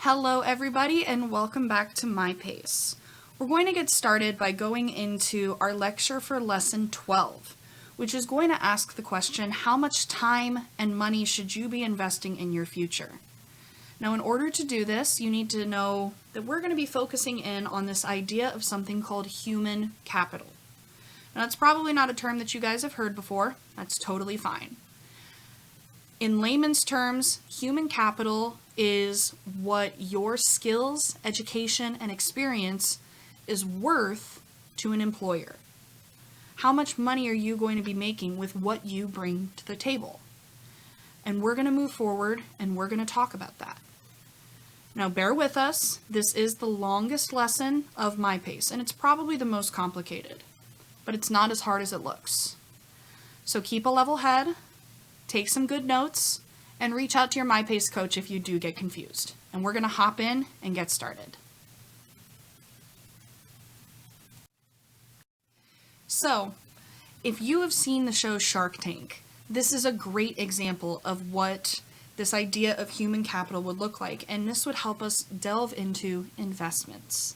Hello everybody and welcome back to myPACE. We're going to get started by going into our lecture for lesson 12, which is going to ask the question, how much time and money should you be investing in your future? Now in order to do this, you need to know that we're going to be focusing in on this idea of something called human capital. Now that's probably not a term that you guys have heard before. That's totally fine. In layman's terms, human capital is what your skills, education, and experience is worth to an employer. How much money are you going to be making with what you bring to the table? And we're going to move forward and we're going to talk about that. Now bear with us, this is the longest lesson of myPACE, and it's probably the most complicated, but it's not as hard as it looks. So keep a level head, take some good notes, and reach out to your myPACE coach if you do get confused. And we're going to hop in and get started. So, if you have seen the show Shark Tank, this is a great example of what this idea of human capital would look like, and this would help us delve into investments.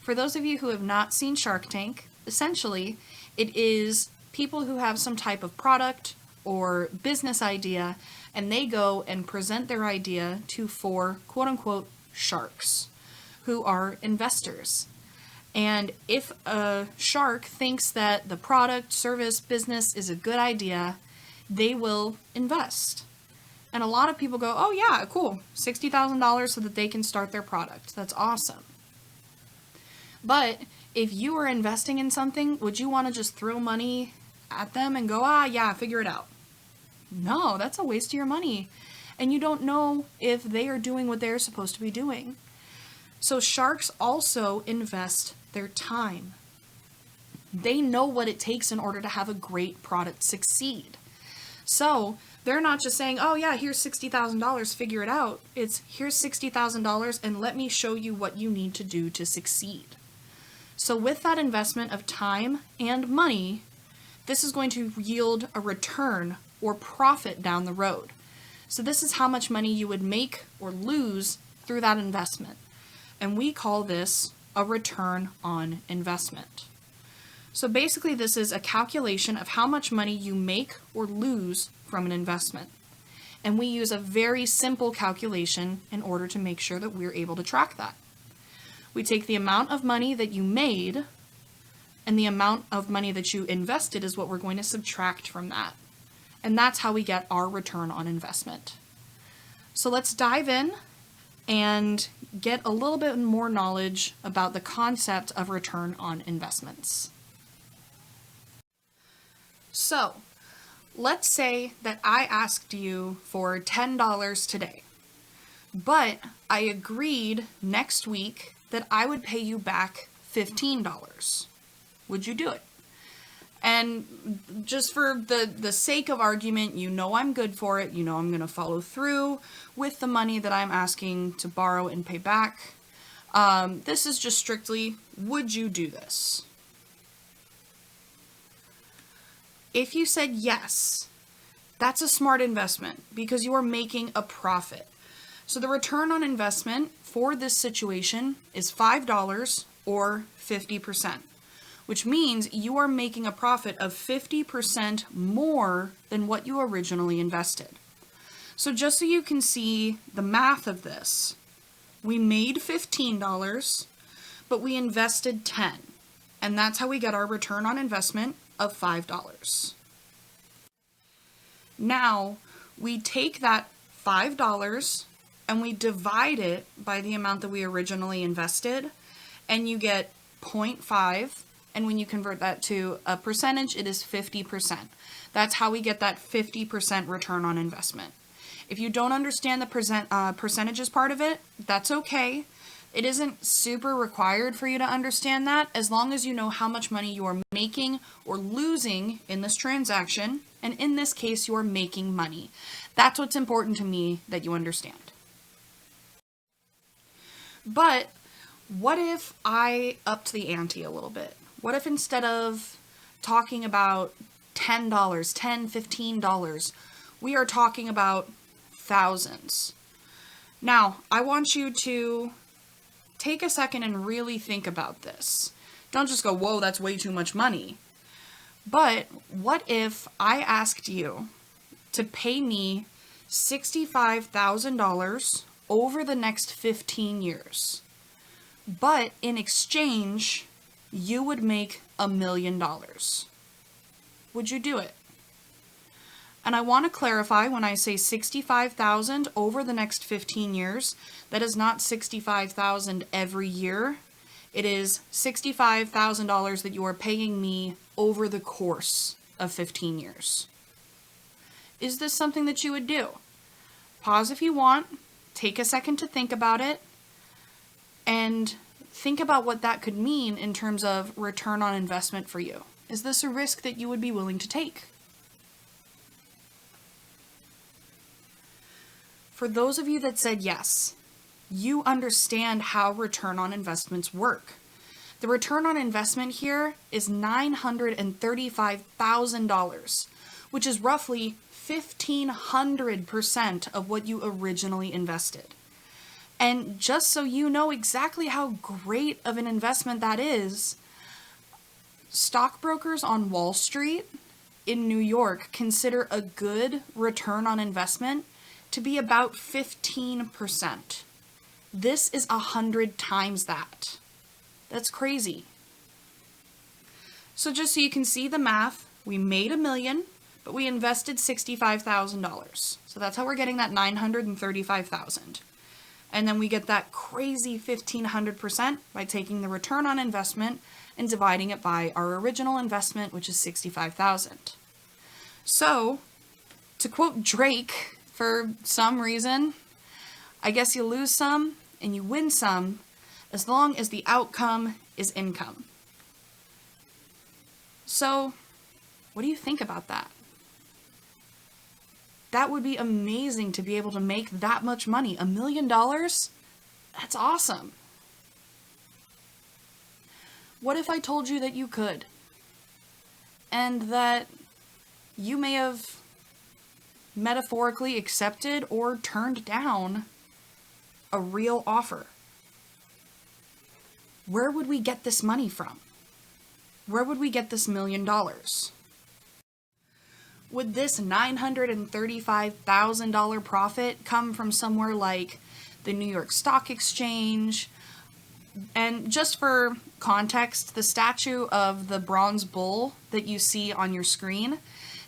For those of you who have not seen Shark Tank, essentially, it is people who have some type of product or business idea, and they go and present their idea to four quote-unquote sharks, who are investors. And if a shark thinks that the product, service, business is a good idea, they will invest. And a lot of people go, oh yeah, cool, $60,000 so that they can start their product. That's awesome. But if you are investing in something, would you want to just throw money at them and go, yeah, figure it out? No, that's a waste of your money. And you don't know if they are doing what they're supposed to be doing. So sharks also invest their time. They know what it takes in order to have a great product succeed. So they're not just saying, oh yeah, here's $60,000, figure it out. It's here's $60,000 and let me show you what you need to do to succeed. So with that investment of time and money, this is going to yield a return or profit down the road. So this is how much money you would make or lose through that investment. And we call this a return on investment. So basically this is a calculation of how much money you make or lose from an investment. And we use a very simple calculation in order to make sure that we're able to track that. We take the amount of money that you made, and the amount of money that you invested is what we're going to subtract from that. And that's how we get our return on investment. So let's dive in and get a little bit more knowledge about the concept of return on investments. So let's say that I asked you for $10 today, but I agreed next week that I would pay you back $15. Would you do it? And just for the sake of argument, you know I'm good for it. You know I'm going to follow through with the money that I'm asking to borrow and pay back. This is just strictly, would you do this? If you said yes, that's a smart investment because you are making a profit. So the return on investment for this situation is $5 or 50%. Which means you are making a profit of 50% more than what you originally invested. So just so you can see the math of this, we made $15, but we invested $10, and that's how we get our return on investment of $5. Now, we take that $5 and we divide it by the amount that we originally invested, and you get 0.5. And when you convert that to a percentage, it is 50%. That's how we get that 50% return on investment. If you don't understand the percentages part of it, that's okay. It isn't super required for you to understand that, as long as you know how much money you are making or losing in this transaction. And in this case, you are making money. That's what's important to me that you understand. But what if I upped the ante a little bit? What if instead of talking about $10, $10, $15, we are talking about thousands? Now, I want you to take a second and really think about this. Don't just go, whoa, that's way too much money. But what if I asked you to pay me $65,000 over the next 15 years? But in exchange, you would make $1 million. Would you do it? And I want to clarify, when I say $65,000 over the next 15 years, that is not $65,000 every year. It is $65,000 that you are paying me over the course of 15 years. Is this something that you would do? Pause if you want, take a second to think about it, and think about what that could mean in terms of return on investment for you. Is this a risk that you would be willing to take? For those of you that said yes, you understand how return on investments work. The return on investment here is $935,000, which is roughly 1,500% of what you originally invested. And just so you know exactly how great of an investment that is, stockbrokers on Wall Street in New York consider a good return on investment to be about 15%. This is 100 times that. That's crazy. So just so you can see the math, we made $1 million, but we invested $65,000. So that's how we're getting that $935,000. And then we get that crazy 1,500% by taking the return on investment and dividing it by our original investment, which is $65,000. So, to quote Drake, for some reason, I guess you lose some and you win some as long as the outcome is income. So, what do you think about that? That would be amazing to be able to make that much money. $1 million? That's awesome. What if I told you that you could? And that you may have metaphorically accepted or turned down a real offer? Where would we get this money from? Where would we get this $1 million? Would this $935,000 profit come from somewhere like the New York Stock Exchange? And just for context, the statue of the bronze bull that you see on your screen,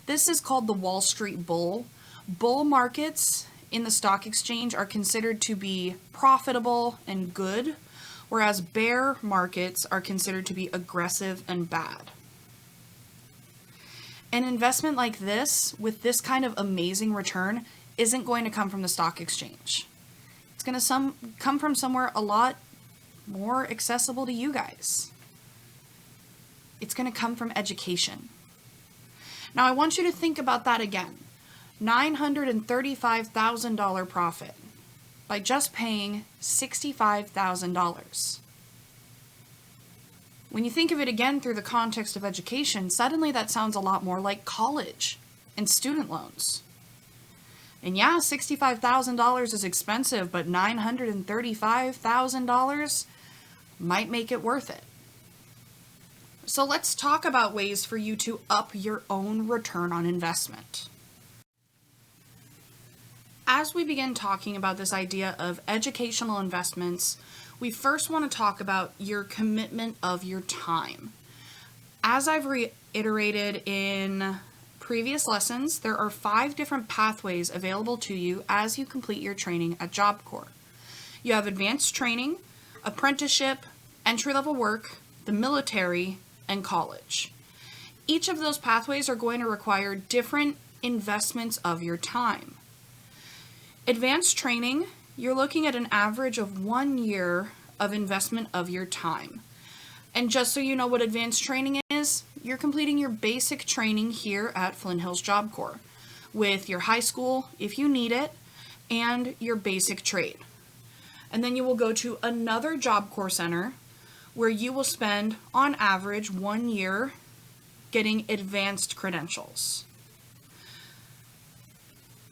this is called the Wall Street Bull. Bull markets in the stock exchange are considered to be profitable and good, whereas bear markets are considered to be aggressive and bad. An investment like this, with this kind of amazing return, isn't going to come from the stock exchange. It's going to come from somewhere a lot more accessible to you guys. It's going to come from education. Now, I want you to think about that again. $935,000 profit by just paying $65,000. When you think of it again through the context of education, suddenly that sounds a lot more like college and student loans. And yeah, $65,000 is expensive, but $935,000 might make it worth it. So let's talk about ways for you to up your own return on investment. As we begin talking about this idea of educational investments, we first want to talk about your commitment of your time. As I've reiterated in previous lessons, there are 5 different pathways available to you as you complete your training at Job Corps. You have advanced training, apprenticeship, entry-level work, the military, and college. Each of those pathways are going to require different investments of your time. Advanced training, you're looking at an average of 1 year of investment of your time. And just so you know what advanced training is, you're completing your basic training here at Flint Hills Job Corps with your high school, if you need it, and your basic trade. And then you will go to another Job Corps center where you will spend, on average, 1 year getting advanced credentials.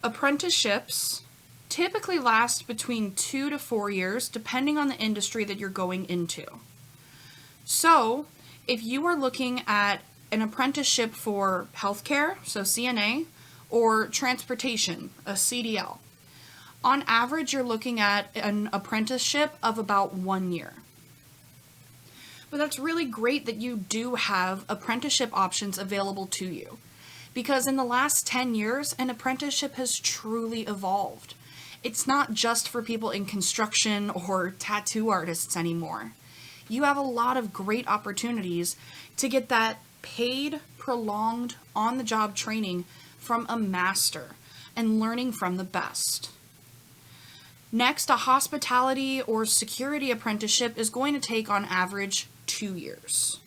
Apprenticeships typically last between 2 to 4 years, depending on the industry that you're going into. So, if you are looking at an apprenticeship for healthcare, so CNA, or transportation, a CDL, on average, you're looking at an apprenticeship of about 1 year. But that's really great that you do have apprenticeship options available to you, because in the last 10 years, an apprenticeship has truly evolved. It's not just for people in construction or tattoo artists anymore. You have a lot of great opportunities to get that paid, prolonged, on-the-job training from a master and learning from the best. Next, a hospitality or security apprenticeship is going to take on average 2 years.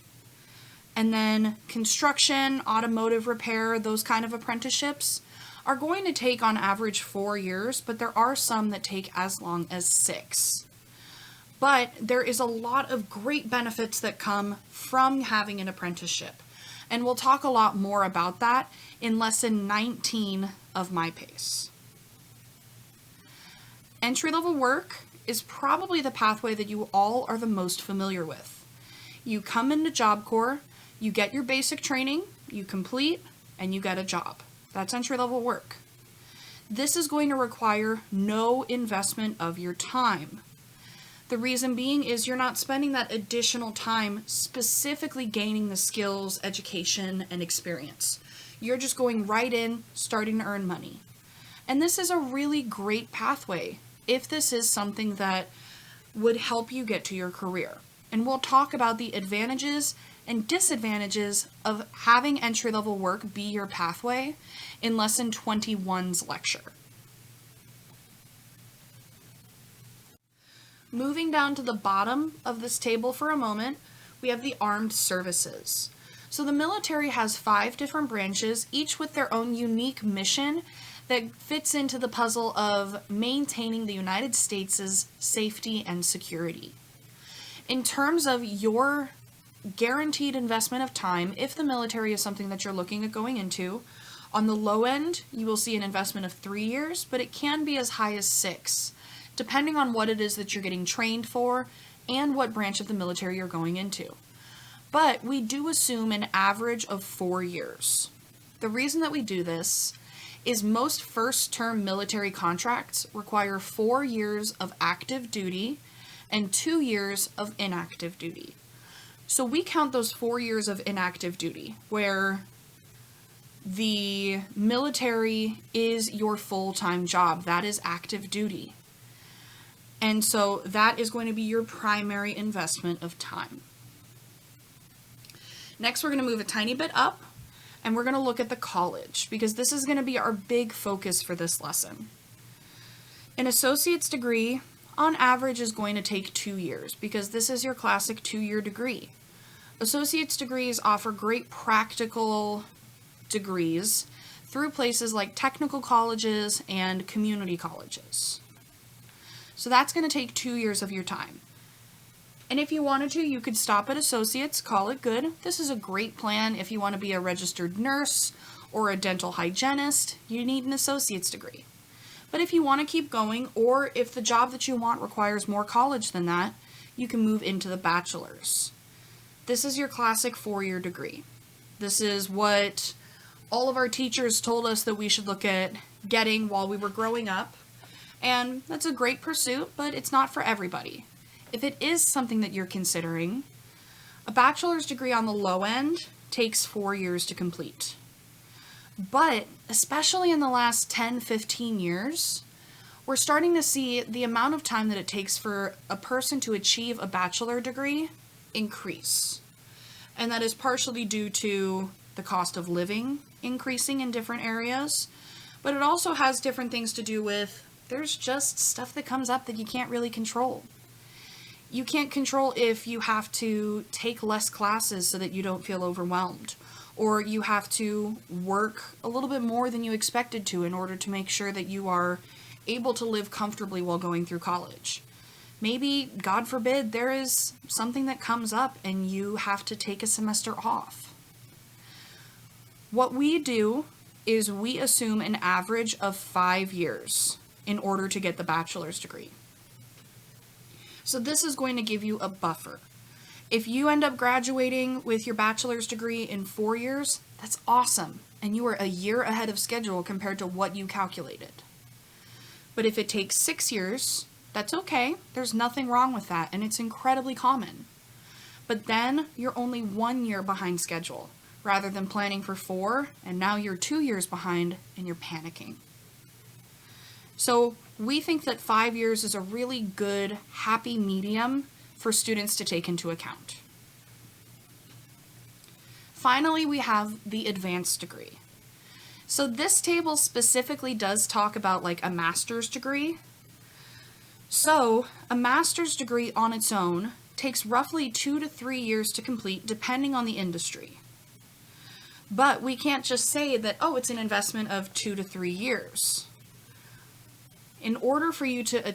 And then construction, automotive repair, those kind of apprenticeships are going to take on average 4 years, but there are some that take as long as 6. But there is a lot of great benefits that come from having an apprenticeship. And we'll talk a lot more about that in lesson 19 of myPACE. Entry-level work is probably the pathway that you all are the most familiar with. You come into Job Corps, you get your basic training, you complete, and you get a job. That's entry-level work. This is going to require no investment of your time. The reason being is you're not spending that additional time specifically gaining the skills, education, and experience. You're just going right in, starting to earn money. And this is a really great pathway if this is something that would help you get to your career. And we'll talk about the advantages and disadvantages of having entry-level work be your pathway in lesson 21's lecture. Moving down to the bottom of this table for a moment, we have the armed services. So the military has 5 different branches, each with their own unique mission that fits into the puzzle of maintaining the United States' safety and security. In terms of your guaranteed investment of time, if the military is something that you're looking at going into, on the low end, you will see an investment of 3 years, but it can be as high as 6. Depending on what it is that you're getting trained for and what branch of the military you're going into. But we do assume an average of 4 years. The reason that we do this is most first-term military contracts require 4 years of active duty and 2 years of inactive duty. So we count those 4 years of inactive duty, where the military is your full-time job. That is active duty. And so that is going to be your primary investment of time. Next, we're going to move a tiny bit up, and we're going to look at the college, because this is going to be our big focus for this lesson. An associate's degree, on average, is going to take 2 years, because this is your classic 2-year degree. Associate's degrees offer great practical degrees through places like technical colleges and community colleges. So that's going to take 2 years of your time. And if you wanted to, you could stop at associates, call it good. This is a great plan if you want to be a registered nurse or a dental hygienist. You need an associate's degree. But if you want to keep going, or if the job that you want requires more college than that, you can move into the bachelor's. This is your classic 4-year degree. This is what all of our teachers told us that we should look at getting while we were growing up. And that's a great pursuit, but it's not for everybody. If it is something that you're considering, a bachelor's degree on the low end takes 4 years to complete. But especially in the last 10, 15 years, we're starting to see the amount of time that it takes for a person to achieve a bachelor degree increase. And that is partially due to the cost of living increasing in different areas, but it also has different things to do with there's just stuff that comes up that you can't really control. You can't control if you have to take less classes so that you don't feel overwhelmed, or you have to work a little bit more than you expected to in order to make sure that you are able to live comfortably while going through college. Maybe, God forbid, there is something that comes up and you have to take a semester off. What we do is we assume an average of 5 years in order to get the bachelor's degree. So this is going to give you a buffer. If you end up graduating with your bachelor's degree in 4 years, that's awesome, and you are a year ahead of schedule compared to what you calculated. But if it takes 6 years, that's okay. There's nothing wrong with that, and it's incredibly common. But then you're only 1 year behind schedule, rather than planning for 4, and now you're 2 years behind and you're panicking. So we think that 5 years is a really good, happy medium for students to take into account. Finally, we have the advanced degree. So this table specifically does talk about like a master's degree. So a master's degree on its own takes roughly 2 to 3 years to complete, depending on the industry. But we can't just say that, oh, it's an investment of 2 to 3 years. In order for you to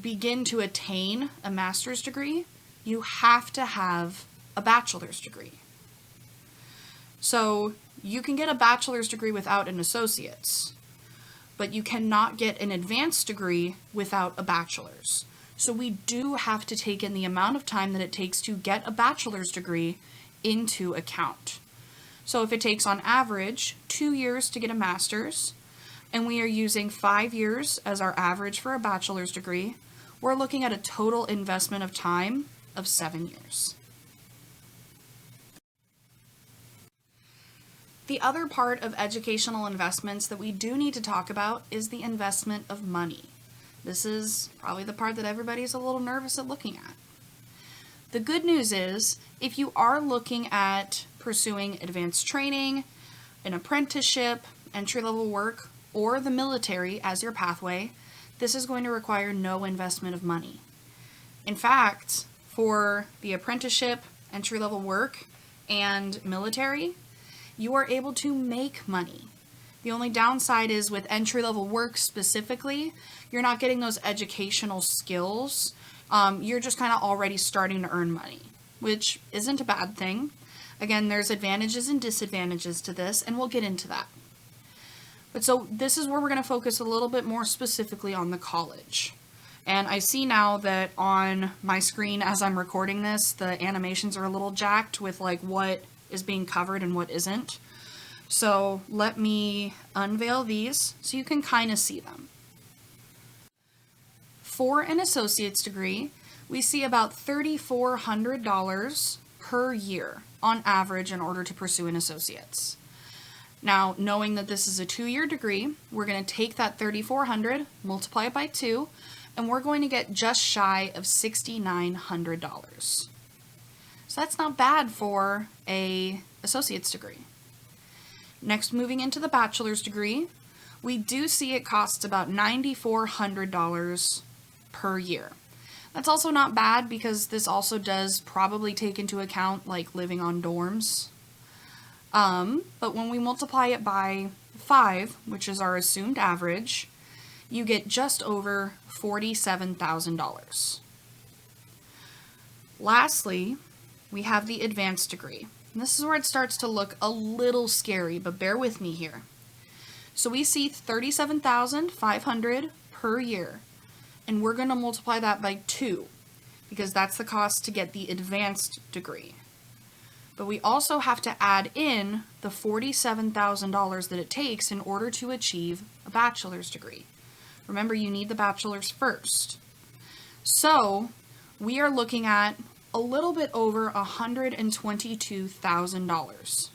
begin to attain a master's degree, you have to have a bachelor's degree. So you can get a bachelor's degree without an associate's, but you cannot get an advanced degree without a bachelor's. So we do have to take in the amount of time that it takes to get a bachelor's degree into account. So if it takes on average 2 years to get a master's, and we are using 5 years as our average for a bachelor's degree, we're looking at a total investment of time of 7 years. The other part of educational investments that we do need to talk about is the investment of money. This is probably the part that everybody's a little nervous at looking at. The good news is, if you are looking at pursuing advanced training, an apprenticeship, entry-level work, or the military as your pathway, this is going to require no investment of money. In fact, for the apprenticeship, entry-level work, and military, you are able to make money. The only downside is with entry-level work specifically, you're not getting those educational skills. You're just kind of already starting to earn money, which isn't a bad thing. Again, there's advantages and disadvantages to this, and we'll get into that. But so this is where we're going to focus a little bit more specifically on the college. And I see now that on my screen as I'm recording this, the animations are a little jacked with like what is being covered and what isn't. So let me unveil these so you can kind of see them. For an associate's degree, we see about $3,400 per year on average in order to pursue an associate's. Now, knowing that this is a 2-year degree, we're going to take that $3,400, multiply it by 2, and we're going to get just shy of $6,900. So that's not bad for an associate's degree. Next, moving into the bachelor's degree, we do see it costs about $9,400 per year. That's also not bad because this also does probably take into account like living on dorms. But when we multiply it by 5, which is our assumed average, you get just over $47,000. Lastly, we have the advanced degree. And this is where it starts to look a little scary, but bear with me here. So we see $37,500 per year, and we're going to multiply that by 2 because that's the cost to get the advanced degree. But we also have to add in the $47,000 that it takes in order to achieve a bachelor's degree. Remember, you need the bachelor's first. So we are looking at a little bit over $122,000.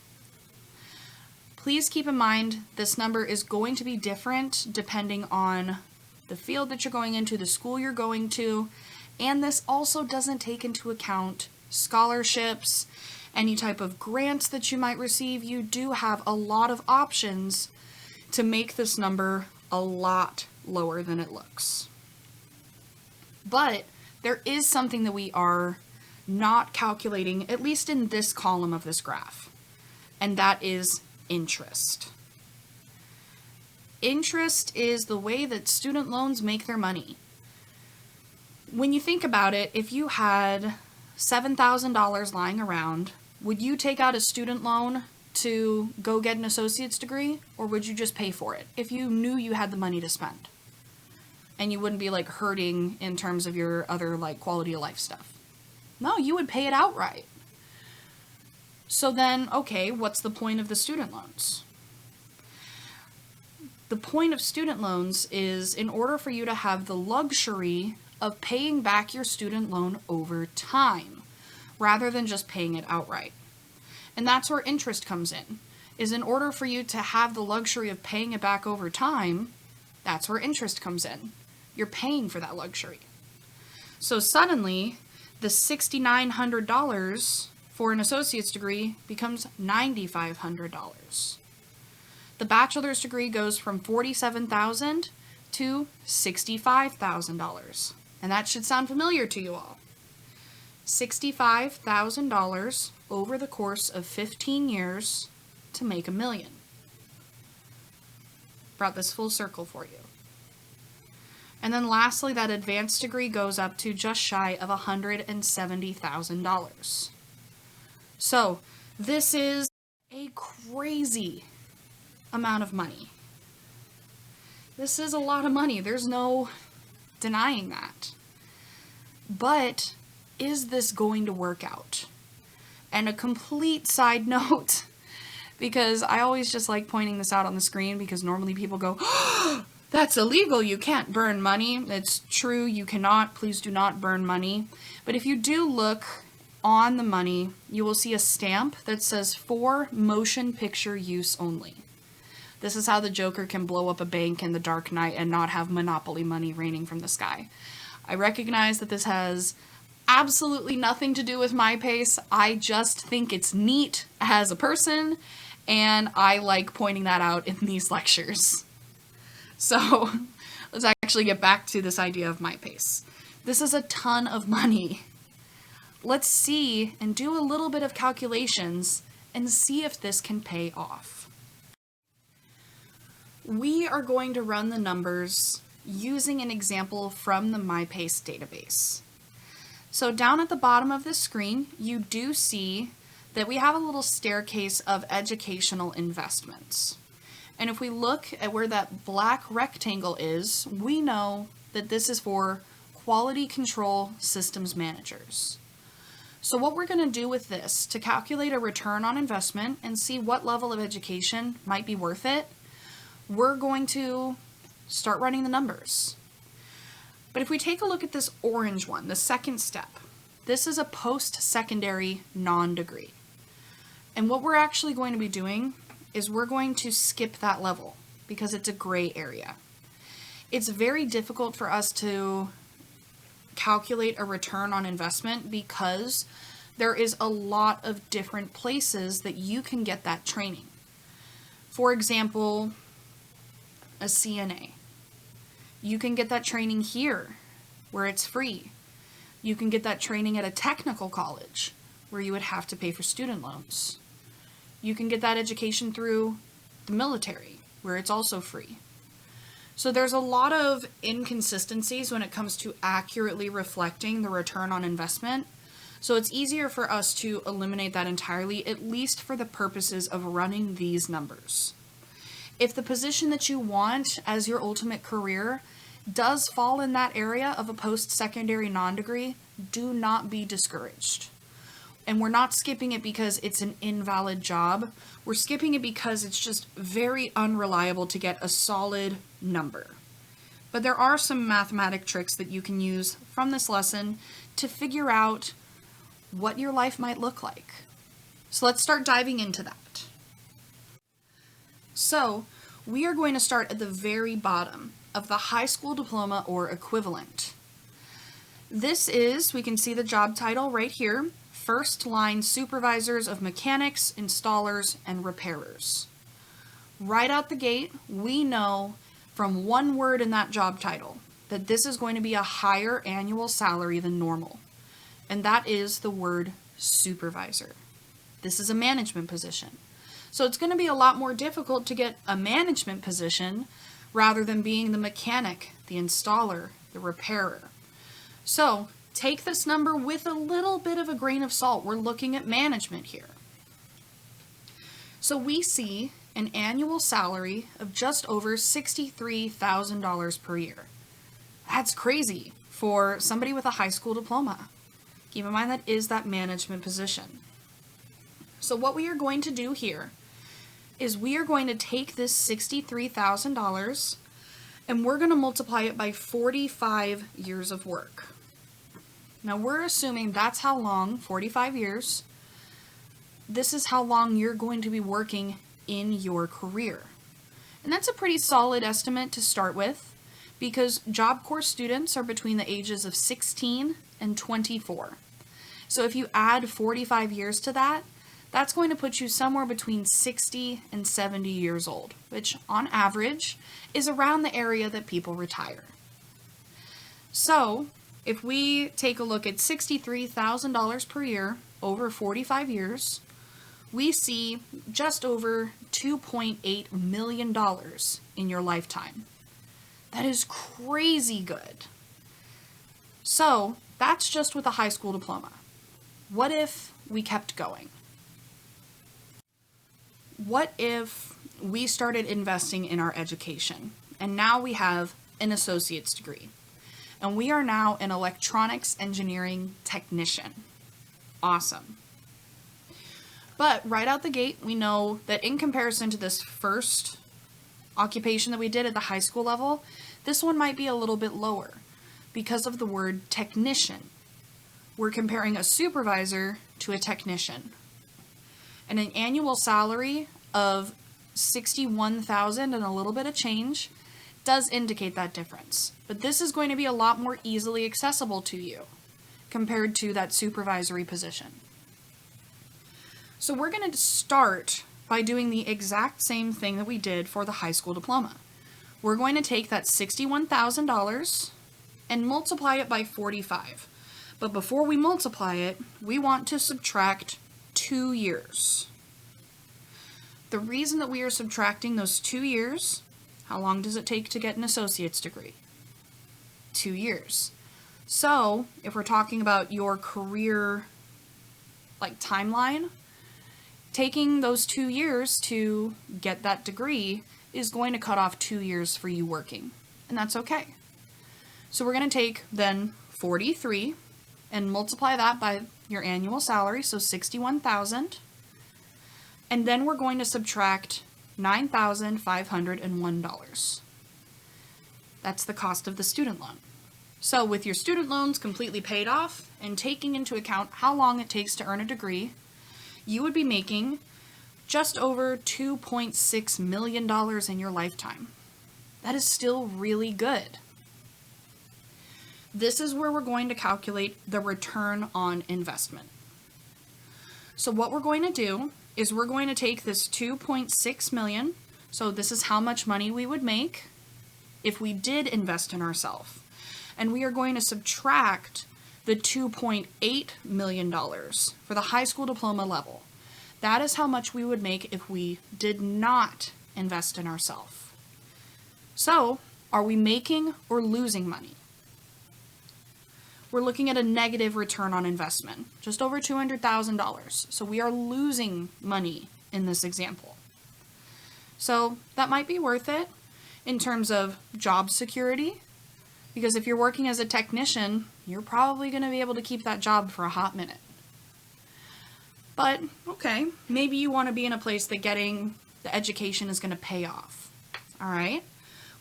Please keep in mind this number is going to be different depending on the field that you're going into, the school you're going to, and this also doesn't take into account scholarships, any type of grants that you might receive. You do have a lot of options to make this number a lot lower than it looks. But there is something that we are not calculating, at least in this column of this graph, and that is interest. Interest is the way that student loans make their money. When you think about it, if you had $7,000 lying around, would you take out a student loan to go get an associate's degree, or would you just pay for it if you knew you had the money to spend? and you wouldn't be like hurting in terms of your other like quality of life stuff. No, you would pay it outright. So then, okay, what's the point of the student loans? The point of student loans is in order for you to have the luxury of paying back your student loan over time, rather than just paying it outright. And that's where interest comes in order for you to have the luxury of paying it back over time, that's where interest comes in. You're paying for that luxury. So suddenly, the $6,900 for an associate's degree becomes $9,500. The bachelor's degree goes from $47,000 to $65,000. And that should sound familiar to you all. $65,000 over the course of 15 years to make $1 million. Brought this full circle for you. And then lastly, that advanced degree goes up to just shy of $170,000. So this is a crazy amount of money. This is a lot of money. There's no denying that. But is this going to work out? And a complete side note, because I always just like pointing this out on the screen because normally people go, oh, that's illegal, you can't burn money. It's true, you cannot. Please do not burn money. But if you do look on the money, you will see a stamp that says for motion picture use only. This is how the Joker can blow up a bank in The Dark Knight and not have Monopoly money raining from the sky. I recognize that this has absolutely nothing to do with myPACE. I just think it's neat as a person, and I like pointing that out in these lectures. So let's actually get back to this idea of myPACE. This is a ton of money. Let's see and do a little bit of calculations and see if this can pay off. We are going to run the numbers using an example from the myPACE database. So down at the bottom of the screen, you do see that we have a little staircase of educational investments. And if we look at where that black rectangle is, we know that this is for quality control systems managers. So what we're going to do with this to calculate a return on investment and see what level of education might be worth it, we're going to start running the numbers. But if we take a look at this orange one, the second step, this is a post-secondary non-degree. And what we're actually going to be doing is we're going to skip that level because it's a gray area. It's very difficult for us to calculate a return on investment because there is a lot of different places that you can get that training. For example, a CNA. You can get that training here, where it's free. You can get that training at a technical college, where you would have to pay for student loans. You can get that education through the military, where it's also free. So there's a lot of inconsistencies when it comes to accurately reflecting the return on investment. So it's easier for us to eliminate that entirely, at least for the purposes of running these numbers. If the position that you want as your ultimate career does fall in that area of a post-secondary non-degree, do not be discouraged. And we're not skipping it because it's an invalid job. We're skipping it because it's just very unreliable to get a solid number. But there are some mathematic tricks that you can use from this lesson to figure out what your life might look like. So let's start diving into that. So we are going to start at the very bottom of the high school diploma or equivalent. This is, we can see the job title right here, first line supervisors of mechanics, installers, and repairers. Right out the gate, we know from one word in that job title that this is going to be a higher annual salary than normal, and that is the word supervisor. This is a management position. So it's going to be a lot more difficult to get a management position rather than being the mechanic, the installer, the repairer. So take this number with a little bit of a grain of salt. We're looking at management here. So we see an annual salary of just over $63,000 per year. That's crazy for somebody with a high school diploma. Keep in mind that is that management position. So what we are going to do here is we are going to take this $63,000 and we're going to multiply it by 45 years of work. Now we're assuming that's how long, 45 years, this is how long you're going to be working in your career. And that's a pretty solid estimate to start with because Job Corps students are between the ages of 16 and 24. So if you add 45 years to that, that's going to put you somewhere between 60 and 70 years old, which on average is around the area that people retire. So if we take a look at $63,000 per year over 45 years, we see just over $2.8 million in your lifetime. That is crazy good. So that's just with a high school diploma. What if we kept going? What if we started investing in our education and now we have an associate's degree and we are now an electronics engineering technician? Awesome. But right out the gate, we know that in comparison to this first occupation that we did at the high school level, this one might be a little bit lower because of the word technician. We're comparing a supervisor to a technician. And an annual salary of $61,000 and a little bit of change does indicate that difference. But this is going to be a lot more easily accessible to you compared to that supervisory position. So we're going to start by doing the exact same thing that we did for the high school diploma. We're going to take that $61,000 and multiply it by 45. But before we multiply it, we want to subtract 2 years. The reason that we are subtracting those 2 years, how long does it take to get an associate's degree? 2 years. So if we're talking about your career timeline, taking those 2 years to get that degree is going to cut off 2 years for you working, and that's okay. So we're going to take then 43 and multiply that by your annual salary, so $61,000, and then we're going to subtract $9,501. That's the cost of the student loan. So with your student loans completely paid off and taking into account how long it takes to earn a degree, you would be making just over $2.6 million in your lifetime. That is still really good. This is where we're going to calculate the return on investment. So what we're going to do is we're going to take this $2.6 million, so this is how much money we would make if we did invest in ourselves, and we are going to subtract the $2.8 million for the high school diploma level. That is how much we would make if we did not invest in ourselves. So, are we making or losing money? We're looking at a negative return on investment, just over $200,000. So we are losing money in this example. So that might be worth it in terms of job security, because if you're working as a technician, you're probably going to be able to keep that job for a hot minute. But, okay, maybe you want to be in a place that getting the education is going to pay off. All right?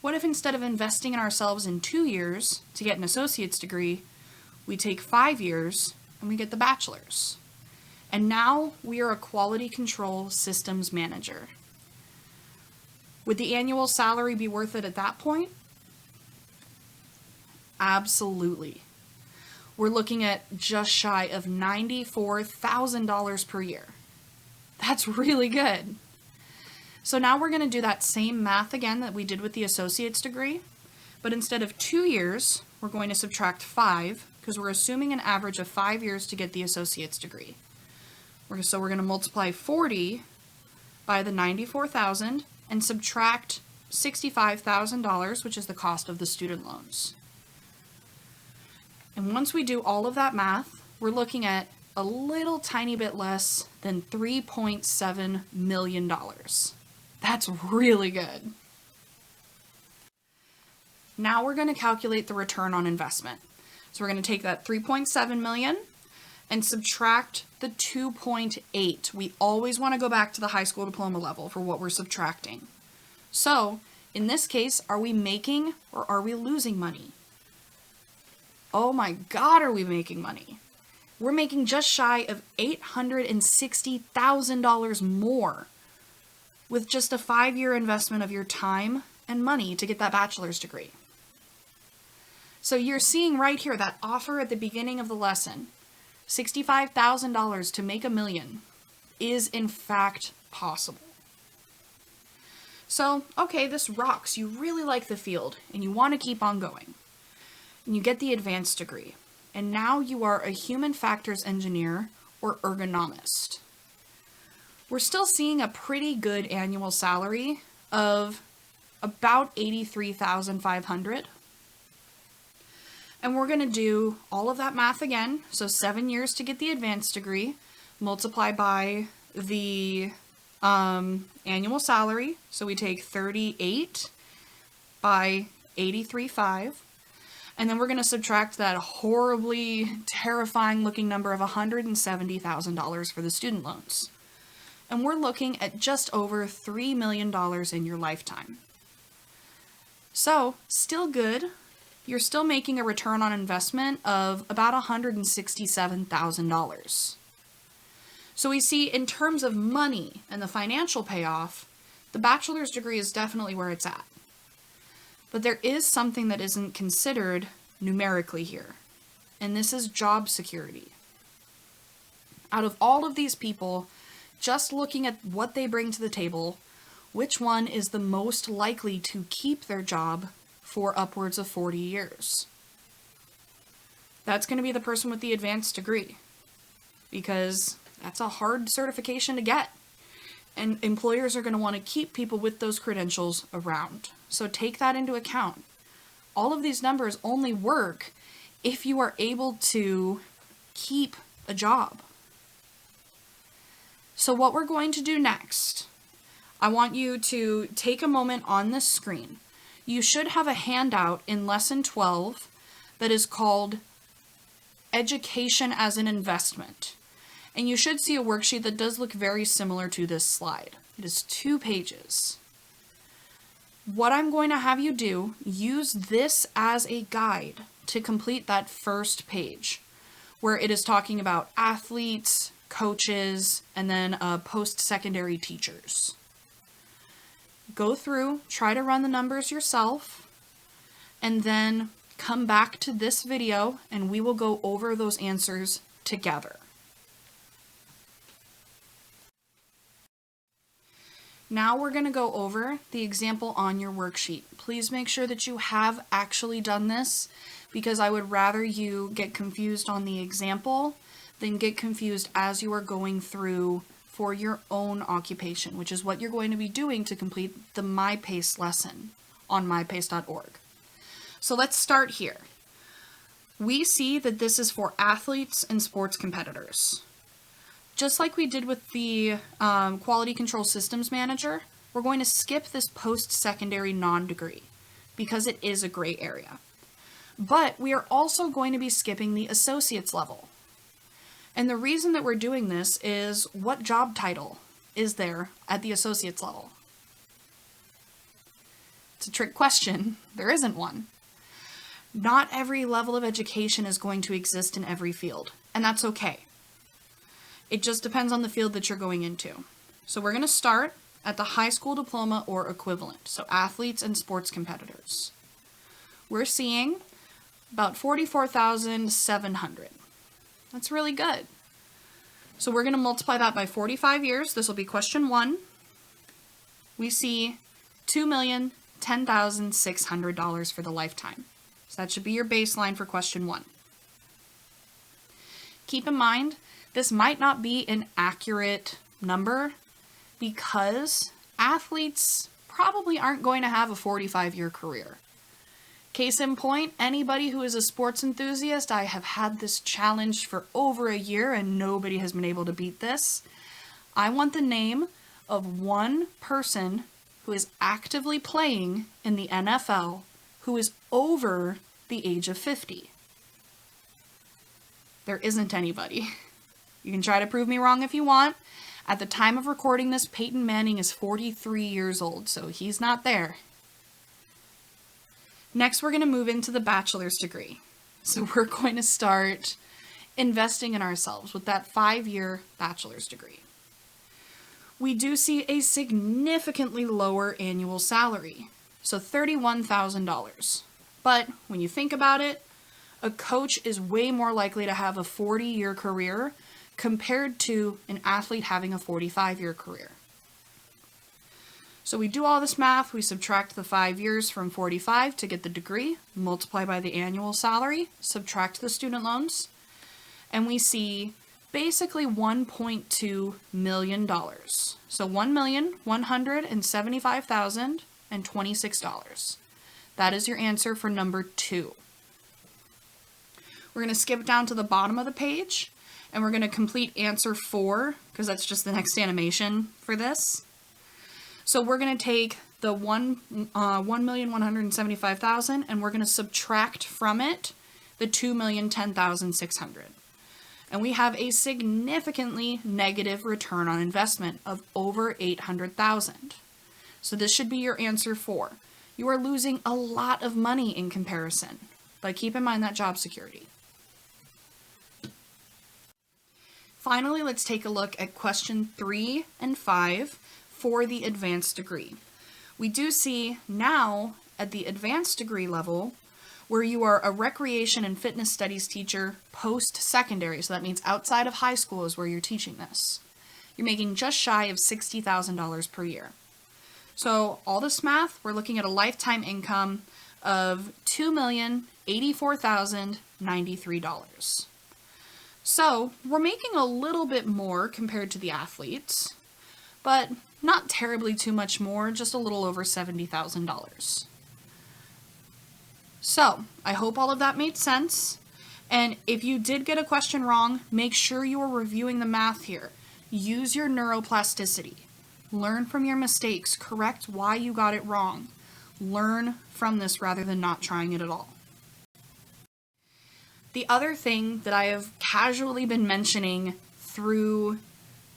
What if instead of investing in ourselves in 2 years to get an associate's degree, we take 5 years and we get the bachelor's? And now we are a quality control systems manager. Would the annual salary be worth it at that point? Absolutely. We're looking at just shy of $94,000 per year. That's really good. So now we're going to do that same math again that we did with the associate's degree, but instead of 2 years, we're going to subtract 5, because we're assuming an average of 5 years to get the associate's degree. So we're going to multiply 40 by the 94,000 and subtract $65,000, which is the cost of the student loans. And once we do all of that math, we're looking at a little tiny bit less than $3.7 million. That's really good. Now we're going to calculate the return on investment. So we're going to take that 3.7 million and subtract the 2.8. We always want to go back to the high school diploma level for what we're subtracting. So in this case, are we making or are we losing money? Oh my God, are we making money? We're making just shy of $860,000 more with just a 5-year investment of your time and money to get that bachelor's degree. So you're seeing right here that offer at the beginning of the lesson, $65,000 to make $1 million, is in fact possible. So, okay, this rocks. You really like the field and you want to keep on going. And you get the advanced degree. And now you are a human factors engineer or ergonomist. We're still seeing a pretty good annual salary of about $83,500. And we're going to do all of that math again. So 7 years to get the advanced degree, multiply by the annual salary. So we take 38 by 83.5. And then we're going to subtract that horribly terrifying looking number of $170,000 for the student loans. And we're looking at just over $3 million in your lifetime. So, still good. You're still making a return on investment of about $167,000. So we see in terms of money and the financial payoff, the bachelor's degree is definitely where it's at. But there is something that isn't considered numerically here, and this is job security. Out of all of these people, just looking at what they bring to the table, which one is the most likely to keep their job for upwards of 40 years? That's going to be the person with the advanced degree, because that's a hard certification to get. And employers are going to want to keep people with those credentials around. So take that into account. All of these numbers only work if you are able to keep a job. So what we're going to do next, I want you to take a moment on this screen. You should have a handout in Lesson 12 that is called Education as an Investment. And you should see a worksheet that does look very similar to this slide. It is 2 pages. What I'm going to have you do, use this as a guide to complete that first page, where it is talking about athletes, coaches, and then post-secondary teachers. Go through, try to run the numbers yourself, and then come back to this video and we will go over those answers together. Now we're going to go over the example on your worksheet. Please make sure that you have actually done this, because I would rather you get confused on the example than get confused as you are going through for your own occupation, which is what you're going to be doing to complete the myPACE lesson on mypace.org. So let's start here. We see that this is for athletes and sports competitors. Just like we did with the Quality Control Systems Manager, we're going to skip this post-secondary non-degree because it is a gray area. But we are also going to be skipping the associate's level. And the reason that we're doing this is, what job title is there at the associate's level? It's a trick question. There isn't one. Not every level of education is going to exist in every field, and that's okay. It just depends on the field that you're going into. So we're going to start at the high school diploma or equivalent, so athletes and sports competitors. We're seeing about 44,700. That's really good. So we're going to multiply that by 45 years. This will be question 1. We see $2,010,600 for the lifetime. So that should be your baseline for question 1. Keep in mind, this might not be an accurate number because athletes probably aren't going to have a 45-year career. Case in point, anybody who is a sports enthusiast, I have had this challenge for over a year and nobody has been able to beat this. I want the name of one person who is actively playing in the NFL who is over the age of 50? There isn't anybody. You can try to prove me wrong if you want. At the time of recording this, Peyton Manning is 43 years old, so he's not there. Next, we're going to move into the bachelor's degree. So we're going to start investing in ourselves with that 5-year bachelor's degree. We do see a significantly lower annual salary, so $31,000. But when you think about it, a coach is way more likely to have a 40-year career compared to an athlete having a 45-year career. So we do all this math, we subtract the 5 years from 45 to get the degree, multiply by the annual salary, subtract the student loans, and we see basically $1.2 million. So $1,175,026. That is your answer for number 2. We're going to skip down to the bottom of the page, and we're going to complete answer 4, because that's just the next animation for this. So we're going to take the $1,175,000, and we're going to subtract from it the $2,010,600. And we have a significantly negative return on investment of over $800,000. So this should be your answer 4. You are losing a lot of money in comparison, but keep in mind that job security. Finally, let's take a look at question 3 and 5 for the advanced degree. We do see now at the advanced degree level where you are a recreation and fitness studies teacher post-secondary, so that means outside of high school is where you're teaching this. You're making just shy of $60,000 per year. So all this math, we're looking at a lifetime income of $2,084,093. So we're making a little bit more compared to the athletes, but not terribly too much more, just a little over $70,000. So I hope all of that made sense. And if you did get a question wrong, make sure you are reviewing the math here. Use your neuroplasticity. Learn from your mistakes. Correct why you got it wrong. Learn from this rather than not trying it at all. The other thing that I have casually been mentioning through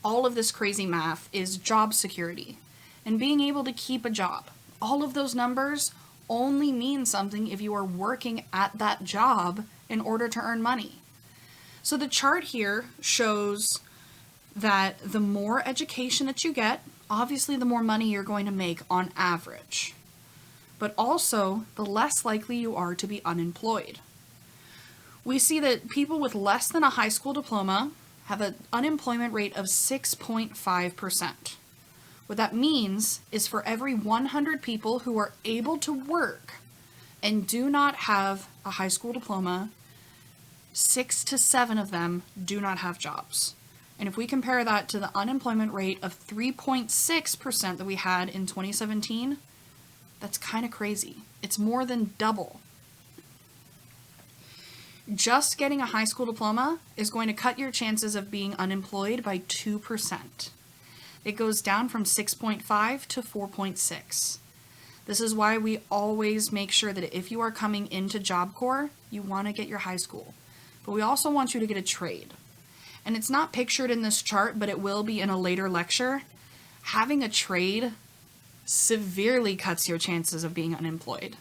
all of this crazy math is job security and being able to keep a job. All of those numbers only mean something if you are working at that job in order to earn money. So the chart here shows that the more education that you get, obviously the more money you're going to make on average, but also the less likely you are to be unemployed. We see that people with less than a high school diploma have an unemployment rate of 6.5%. What that means is for every 100 people who are able to work and do not have a high school diploma, 6 to 7 of them do not have jobs. And if we compare that to the unemployment rate of 3.6% that we had in 2017, that's kind of crazy. It's more than double. Just getting a high school diploma is going to cut your chances of being unemployed by 2%. It goes down from 6.5 to 4.6. This is why we always make sure that if you are coming into Job Corps, you want to get your high school. But we also want you to get a trade. And it's not pictured in this chart, but it will be in a later lecture. Having a trade severely cuts your chances of being unemployed,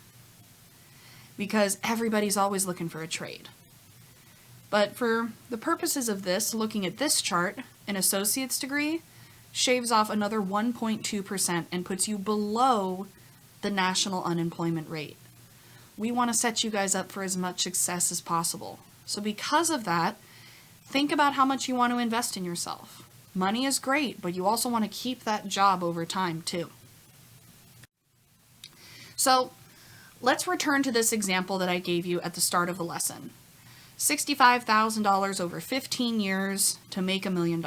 because everybody's always looking for a trade. But for the purposes of this, looking at this chart, an associate's degree shaves off another 1.2% and puts you below the national unemployment rate. We want to set you guys up for as much success as possible. So because of that, think about how much you want to invest in yourself. Money is great, but you also want to keep that job over time too. So let's return to this example that I gave you at the start of the lesson. $65,000 over 15 years to make $1 million.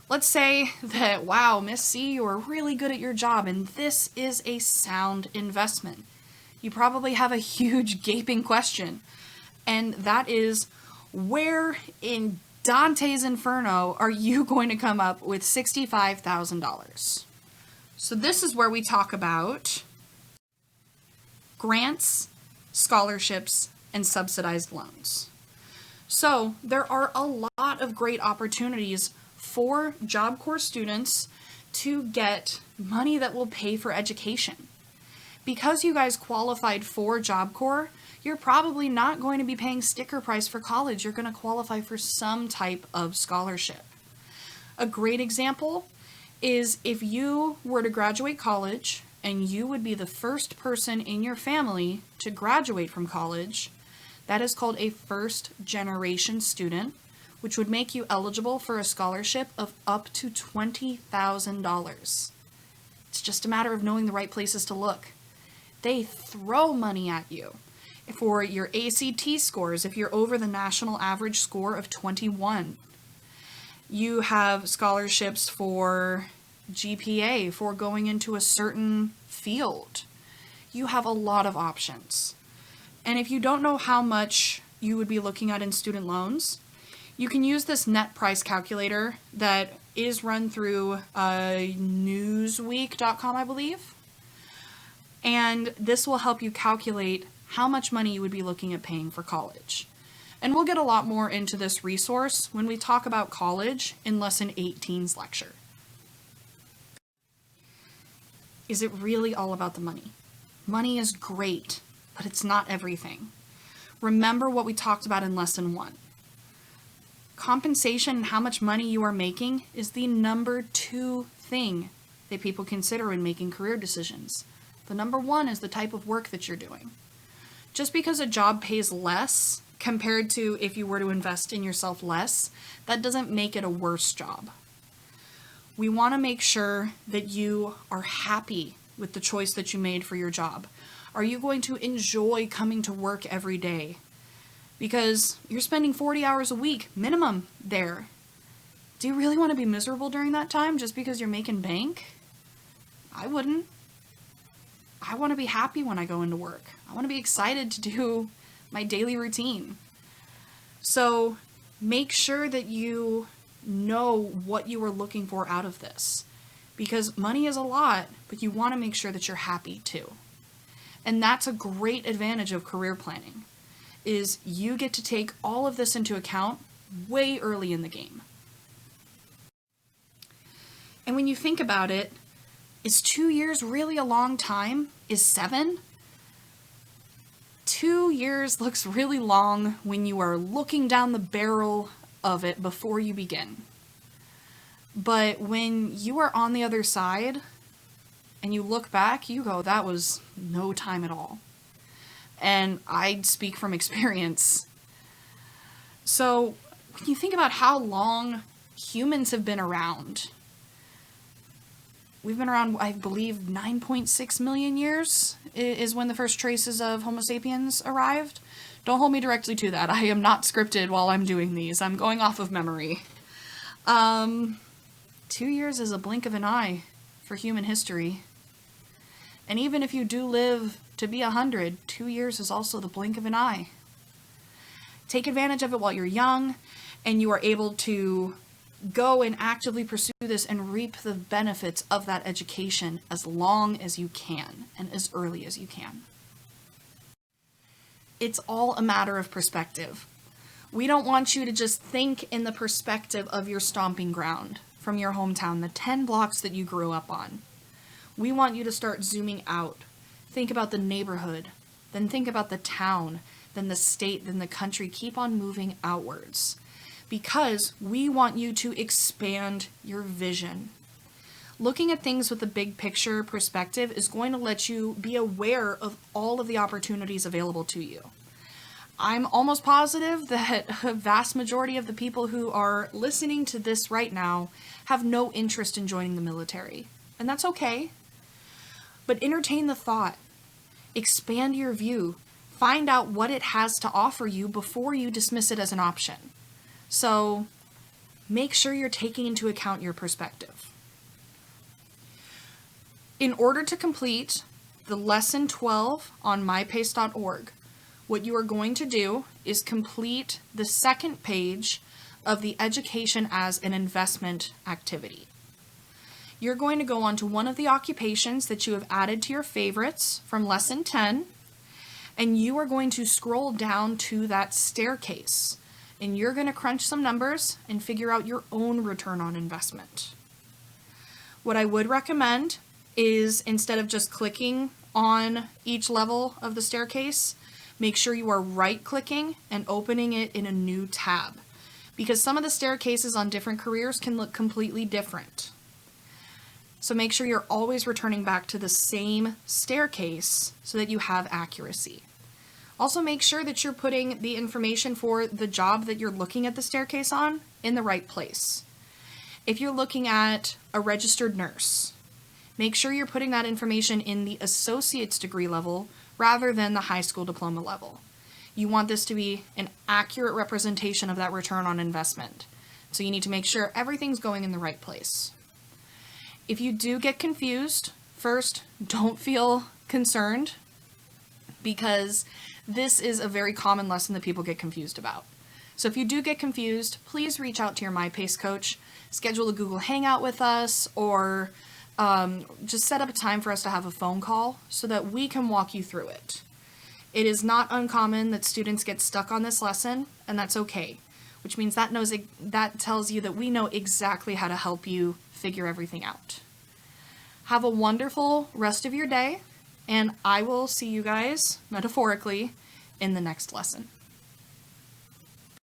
Let's say that, wow, Miss C, you are really good at your job and this is a sound investment. You probably have a huge gaping question, and that is, where in Dante's Inferno are you going to come up with $65,000? So this is where we talk about grants, scholarships, and subsidized loans. So there are a lot of great opportunities for Job Corps students to get money that will pay for education. Because you guys qualified for Job Corps, you're probably not going to be paying sticker price for college. You're going to qualify for some type of scholarship. A great example is if you were to graduate college and you would be the first person in your family to graduate from college, that is called a first generation student, which would make you eligible for a scholarship of up to $20,000. It's just a matter of knowing the right places to look. They throw money at you for your ACT scores if you're over the national average score of 21. You have scholarships for GPA, for going into a certain field. You have a lot of options. And if you don't know how much you would be looking at in student loans, you can use this net price calculator that is run through newsweek.com, I believe. And this will help you calculate how much money you would be looking at paying for college. And we'll get a lot more into this resource when we talk about college in Lesson 18's lecture. Is it really all about the money? Money is great, but it's not everything. Remember what we talked about in Lesson 1. Compensation and how much money you are making is the number 2 thing that people consider when making career decisions. The number 1 is the type of work that you're doing. Just because a job pays less compared to if you were to invest in yourself less, that doesn't make it a worse job. We want to make sure that you are happy with the choice that you made for your job. Are you going to enjoy coming to work every day? Because you're spending 40 hours a week minimum there. Do you really want to be miserable during that time just because you're making bank? I wouldn't. I want to be happy when I go into work. I want to be excited to do my daily routine. So make sure that you know what you are looking for out of this. Because money is a lot, but you want to make sure that you're happy too. And that's a great advantage of career planning, is you get to take all of this into account way early in the game. And when you think about it, is 2 years really a long time? Is 7? 2 years looks really long when you are looking down the barrel of it before you begin. But when you are on the other side and you look back, you go, that was no time at all. And I speak from experience. So when you think about how long humans have been around, we've been around, I believe, 9.6 million years is when the first traces of Homo sapiens arrived. Don't hold me directly to that. I am not scripted while I'm doing these. I'm going off of memory. 2 years is a blink of an eye for human history. And even if you do live to be 100, 2 years is also the blink of an eye. Take advantage of it while you're young and you are able to go and actively pursue this and reap the benefits of that education as long as you can and as early as you can. It's all a matter of perspective. We don't want you to just think in the perspective of your stomping ground from your hometown, the 10 blocks that you grew up on. We want you to start zooming out. Think about the neighborhood, then think about the town, then the state, then the country. Keep on moving outwards. Because we want you to expand your vision. Looking at things with a big picture perspective is going to let you be aware of all of the opportunities available to you. I'm almost positive that a vast majority of the people who are listening to this right now have no interest in joining the military. And that's okay. But entertain the thought. Expand your view. Find out what it has to offer you before you dismiss it as an option. So make sure you're taking into account your perspective. In order to complete the lesson 12 on mypace.org, what you are going to do is complete the second page of the education as an investment activity. You're going to go on to one of the occupations that you have added to your favorites from lesson 10, And you are going to scroll down to that staircase, and you're going to crunch some numbers and figure out your own return on investment. What I would recommend is, instead of just clicking on each level of the staircase, make sure you are right-clicking and opening it in a new tab, because some of the staircases on different careers can look completely different. So make sure you're always returning back to the same staircase so that you have accuracy. Also make sure that you're putting the information for the job that you're looking at the staircase on in the right place. If you're looking at a registered nurse, make sure you're putting that information in the associate's degree level rather than the high school diploma level. You want this to be an accurate representation of that return on investment. So you need to make sure everything's going in the right place. If you do get confused, first, don't feel concerned, because this is a very common lesson that people get confused about. So if you do get confused, please reach out to your myPACE coach, schedule a Google Hangout with us, or just set up a time for us to have a phone call so that we can walk you through it. It is not uncommon that students get stuck on this lesson, and that's okay, which means that tells you that we know exactly how to help you figure everything out. Have a wonderful rest of your day, and I will see you guys, metaphorically, in the next lesson.